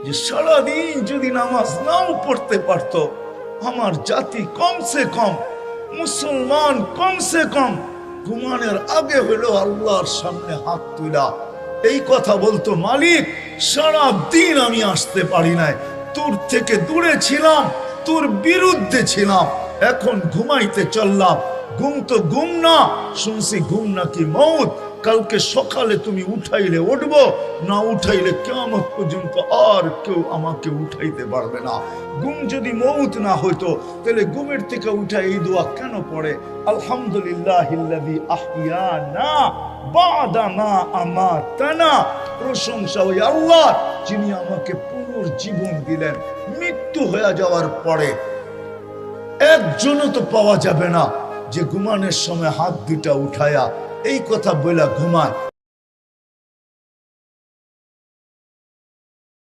যে সারাদিন যদি নামাজ নাও পড়তে পারতো আমার জাতি কমসে কম, মুসলমান কমসে কম ঘুমানোর আগে হলো আল্লাহর সামনে হাত তুলা এই কথা বলতো, মালিক সারা দিন আমি আসতে পারি নাই, তোর থেকে দূরে ছিলাম, তোর বিরুদ্ধে ছিলাম, এখন ঘুমাইতে চললাম। ঘুম তো ঘুম না, শুনছি ঘুম নাকি মউত। কালকে সকালে তুমি উঠাইলে উঠবো, না উঠাইলে কিয়ামত পর্যন্ত আর কেউ আমাকে উঠাইতে পারবে না। ঘুম যদি মউত না হইতো তাহলে ঘুমের থেকে উঠা এই দোয়া কেন পড়ে? আলহামদুলিল্লাহিল্লাযী আহইয়ানা বা'দা মা আমাতানা। প্রশংসা ওই আল্লাহ যিনি আমাকে পুনর্জীবন দিলেন মৃত্যু হয়ে যাওয়ার পরে। একজনও তো পাওয়া যাবে না যে ঘুমানোর সময় হাত দুটা উঠায়া এই কথা বলে ঘুমায়।